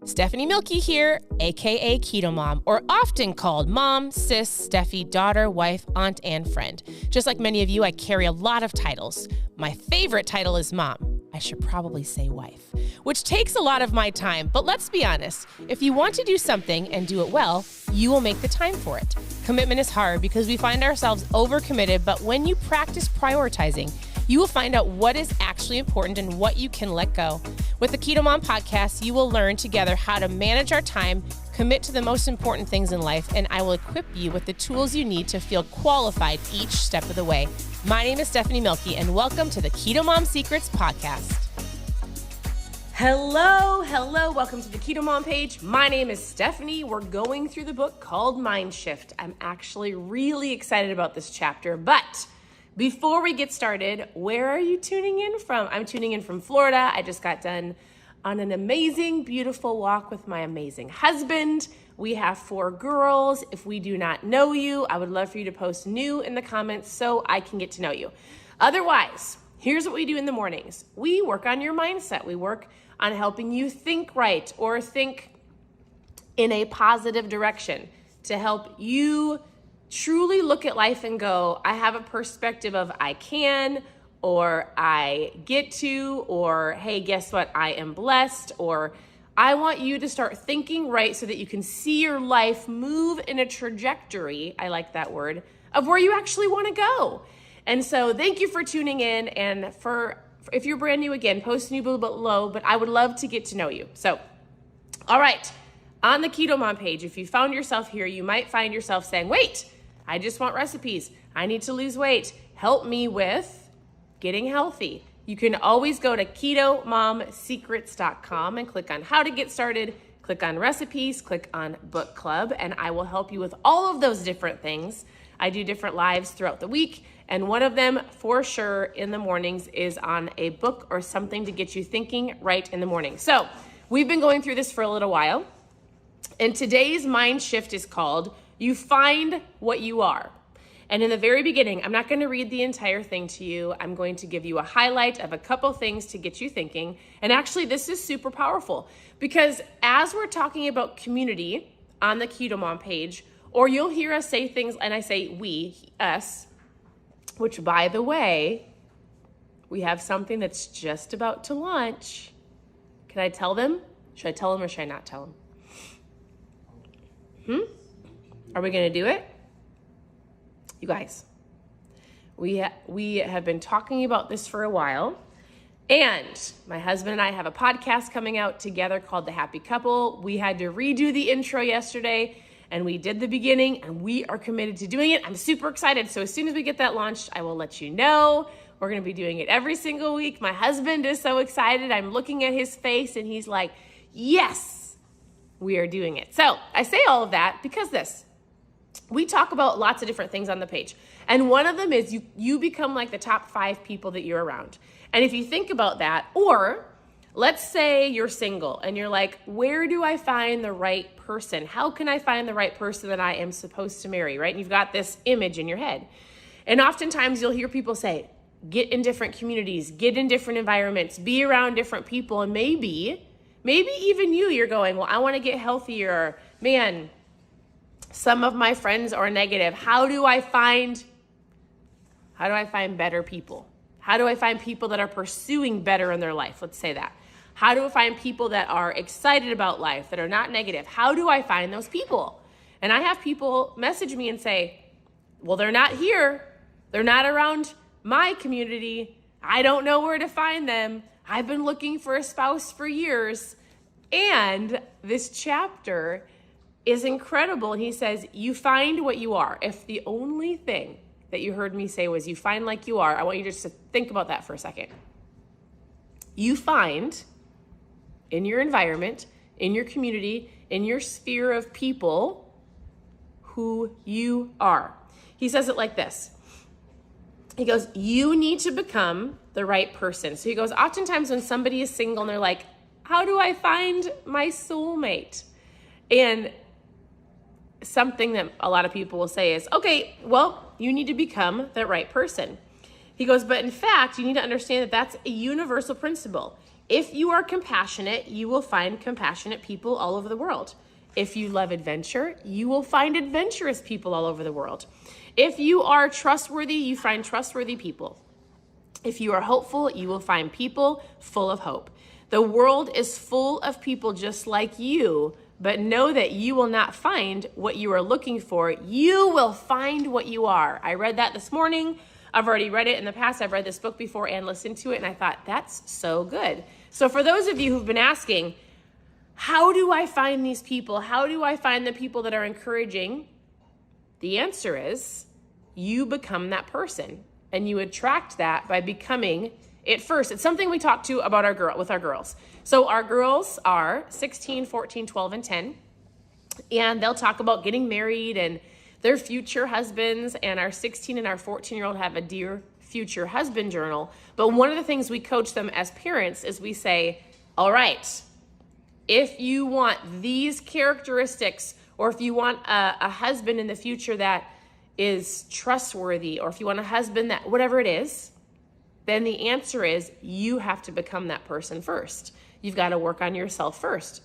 Stephanie Milky here, aka KetoMOM, or often called mom, sis, Steffi, daughter, wife, aunt, and friend. Just like many of you, I carry a lot of titles. My favorite title is mom. I should probably say wife, which takes a lot of my time. But let's be honest, if you want to do something and do it well, you will make the time for it. Commitment is hard because we find ourselves overcommitted, but when you practice prioritizing, you will find out what is actually important and what you can let go. With the KetoMOM podcast, you will learn together how to manage our time, commit to the most important things in life, and I will equip you with the tools you need to feel qualified each step of the way. My name is Stephanie Milky, and welcome to the KetoMOM Secrets podcast. Hello, welcome to the KetoMOM page. My name is Stephanie. We're going through the book called Mind Shift. I'm actually really excited about this chapter, but before we get started, where are you tuning in from? I'm tuning in from Florida. I just got done on an amazing, beautiful walk with my amazing husband. We have 4 girls. If we do not know you, I would love for you to post new in the comments so I can get to know you. Otherwise, here's what we do in the mornings. We work on your mindset. We work on helping you think right or think in a positive direction to help you truly look at life and go, I have a perspective of I can, or I get to, or hey, guess what? I am blessed, or I want you to start thinking right so that you can see your life move in a trajectory, I like that word, of where you actually want to go. And so thank you for tuning in, and if you're brand new again, post new below, but I would love to get to know you. So, all right, on the KetoMOM page, if you found yourself here, you might find yourself saying, wait, I just want recipes. I need to lose weight. Help me with getting healthy. You can always go to ketomomsecrets.com and click on how to get started, click on recipes, click on book club, and I will help you with all of those different things. I do different lives throughout the week, and one of them for sure in the mornings is on a book or something to get you thinking right in the morning. So we've been going through this for a little while, and today's mind shift is called You Find What You Are. And in the very beginning, I'm not going to read the entire thing to you. I'm going to give you a highlight of a couple things to get you thinking. And actually, this is super powerful because as we're talking about community on the KetoMOM page, or you'll hear us say things, and I say we, us, which by the way, we have something that's just about to launch. Can I tell them? Should I tell them or should I not tell them? Are we going to do it? You guys, we have been talking about this for a while, and my husband and I have a podcast coming out together called The Happy Couple. We had to redo the intro yesterday, and we did the beginning, and we are committed to doing it. I'm super excited. So as soon as we get that launched, I will let you know. We're going to be doing it every single week. My husband is so excited. I'm looking at his face, and he's like, yes, we are doing it. So I say all of that because we talk about lots of different things on the page. And one of them is you become like the top 5 people that you're around. And if you think about that, or let's say you're single and you're like, where do I find the right person? How can I find the right person that I am supposed to marry, right? And you've got this image in your head. And oftentimes you'll hear people say, get in different communities, get in different environments, be around different people. And maybe even you're going, well, I want to get healthier. Man, some of my friends are negative. How do I find better people? How do I find people that are pursuing better in their life? Let's say that. How do I find people that are excited about life, that are not negative? How do I find those people? And I have people message me and say, well, they're not here. They're not around my community. I don't know where to find them. I've been looking for a spouse for years. And this chapter is incredible. And he says, you find what you are. If the only thing that you heard me say was you find like you are, I want you just to think about that for a second. You find in your environment, in your community, in your sphere of people, who you are. He says it like this. He goes, you need to become the right person. So he goes, oftentimes when somebody is single and they're like, how do I find my soulmate? And something that a lot of people will say is, okay, well, you need to become the right person. He goes, but in fact, you need to understand that that's a universal principle. If you are compassionate, you will find compassionate people all over the world. If you love adventure, you will find adventurous people all over the world. If you are trustworthy, you find trustworthy people. If you are hopeful, you will find people full of hope. The world is full of people just like you, but know that you will not find what you are looking for. You will find what you are. I read that this morning. I've already read it in the past. I've read this book before and listened to it, and I thought, that's so good. So for those of you who've been asking, how do I find these people? How do I find the people that are encouraging? The answer is you become that person, and you attract that by becoming it first. It's something we talk to about with our girls. So our girls are 16, 14, 12, and 10, and they'll talk about getting married and their future husbands, and our 16 and our 14-year-old have a Dear Future Husband journal. But one of the things we coach them as parents is we say, all right, if you want these characteristics, or if you want a husband in the future that is trustworthy, or if you want a husband that, whatever it is, then the answer is you have to become that person first. You've got to work on yourself first.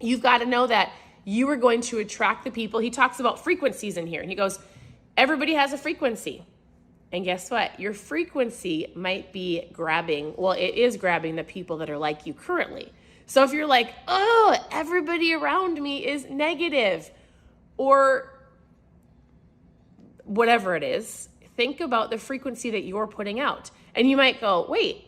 You've got to know that you are going to attract the people. He talks about frequencies in here, and he goes, everybody has a frequency. And guess what? Your frequency might be grabbing, well, it is grabbing the people that are like you currently. So if you're like, oh, everybody around me is negative, or whatever it is, think about the frequency that you're putting out. And you might go, wait,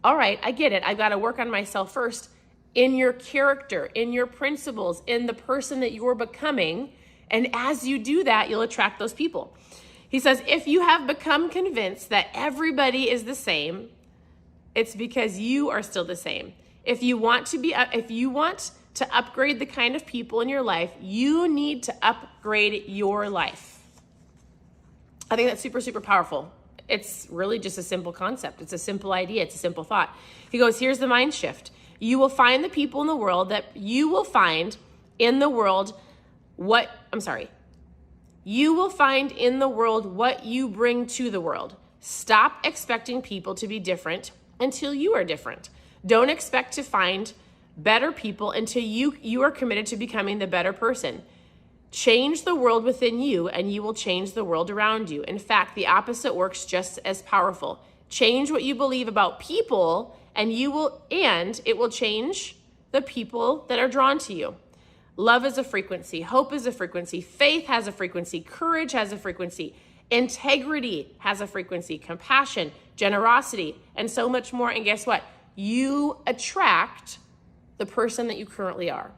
all right, I get it. I've got to work on myself first in your character, in your principles, in the person that you're becoming. And as you do that, you'll attract those people. He says, if you have become convinced that everybody is the same, it's because you are still the same. If you want to upgrade the kind of people in your life, you need to upgrade your life. I think that's super, super powerful. It's really just a simple concept. It's a simple idea. It's a simple thought. He goes, here's the mind shift. You will find the people in the world that you will find in the world you will find in the world what you bring to the world. Stop expecting people to be different until you are different. Don't expect to find better people until you are committed to becoming the better person. Change the world within you, and you will change the world around you. In fact, the opposite works just as powerful. Change what you believe about people, and it will change the people that are drawn to you. Love is a frequency. Hope is a frequency. Faith has a frequency. Courage has a frequency. Integrity has a frequency. Compassion, generosity, and so much more. And guess what? You attract the person that you currently are.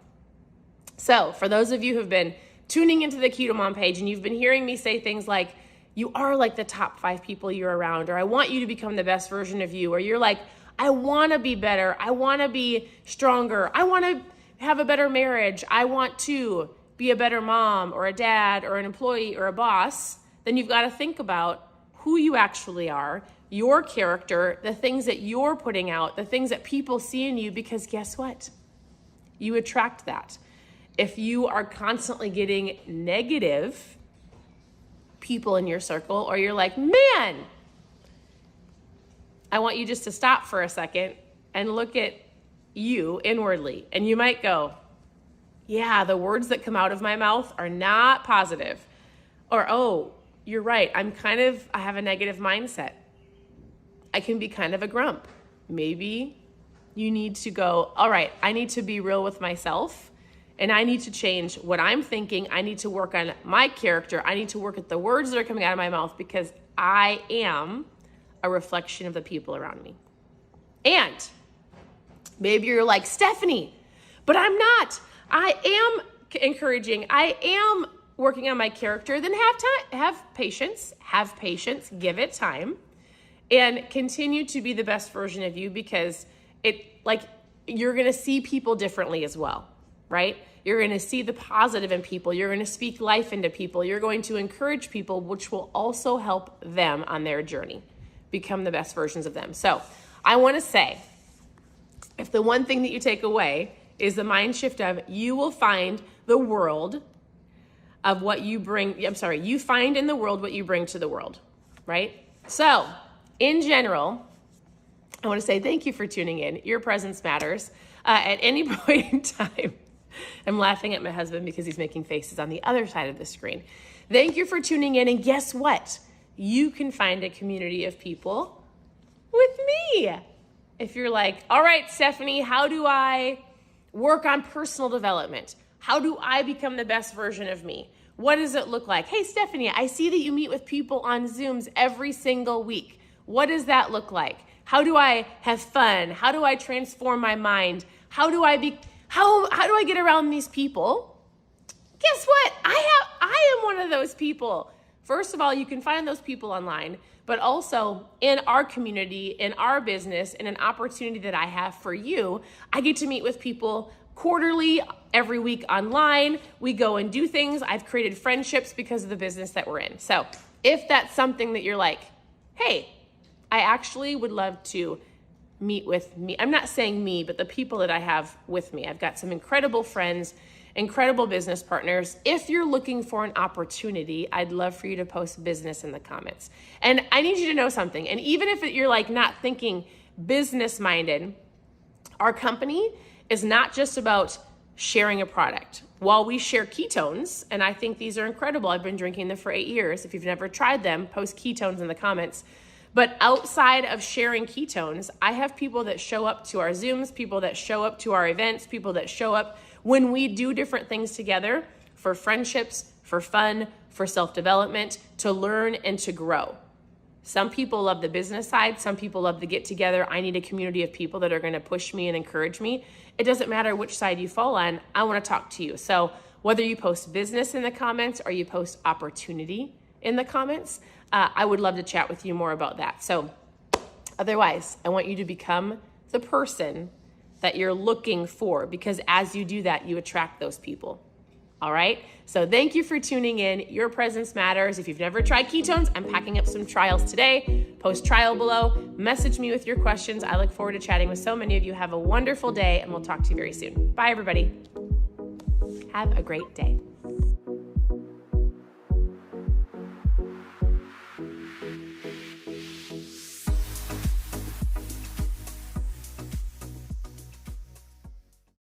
So for those of you who've been tuning into the KetoMOM page and you've been hearing me say things like, you are like the top 5 people you're around, or I want you to become the best version of you, or you're like, I want to be better. I want to be stronger. I want to have a better marriage. I want to be a better mom or a dad or an employee or a boss. Then you've got to think about who you actually are, your character, the things that you're putting out, the things that people see in you, because guess what? You attract that. If you are constantly getting negative people in your circle, or you're like, man, I want you just to stop for a second and look at you inwardly. And you might go, yeah, the words that come out of my mouth are not positive. Or, oh, you're right. I have a negative mindset. I can be kind of a grump. Maybe you need to go, all right, I need to be real with myself, and I need to change what I'm thinking. I need to work on my character. I need to work at the words that are coming out of my mouth, because I am a reflection of the people around me. And maybe you're like, Stephanie, but I'm not. I am encouraging. I am working on my character. Then have patience, give it time, and continue to be the best version of you, because you're going to see people differently as well, right? You're going to see the positive in people. You're going to speak life into people. You're going to encourage people, which will also help them on their journey become the best versions of them. So I want to say, if the one thing that you take away is the mind shift of you will find the world of what you bring, you find in the world what you bring to the world, right? So in general, I want to say thank you for tuning in. Your presence matters. At any point in time, I'm laughing at my husband because he's making faces on the other side of the screen. Thank you for tuning in. And guess what? You can find a community of people with me. If you're like, all right, Stephanie, how do I work on personal development? How do I become the best version of me? What does it look like? Hey, Stephanie, I see that you meet with people on Zooms every single week. What does that look like? How do I have fun? How do I transform my mind? How do I get around these people? Guess what? I am one of those people. First of all, you can find those people online, but also in our community, in our business, in an opportunity that I have for you, I get to meet with people quarterly, every week online. We go and do things. I've created friendships because of the business that we're in. So if that's something that you're like, hey, I actually would love to meet with me. I'm not saying me, but the people that I have with me. I've got some incredible friends, incredible business partners. If you're looking for an opportunity, I'd love for you to post business in the comments. And I need you to know something. And even if you're like not thinking business minded, our company is not just about sharing a product. While we share ketones, and I think these are incredible. I've been drinking them for 8 years. If you've never tried them, post ketones in the comments. But outside of sharing ketones, I have people that show up to our Zooms, people that show up to our events, people that show up when we do different things together for friendships, for fun, for self-development, to learn and to grow. Some people love the business side. Some people love the get together. I need a community of people that are going to push me and encourage me. It doesn't matter which side you fall on. I want to talk to you. So whether you post business in the comments or you post opportunity in the comments, I would love to chat with you more about that. So otherwise, I want you to become the person that you're looking for, because as you do that, you attract those people. All right. So thank you for tuning in. Your presence matters. If you've never tried ketones, I'm packing up some trials today. Post trial below. Message me with your questions. I look forward to chatting with so many of you. Have a wonderful day, and we'll talk to you very soon. Bye, everybody. Have a great day.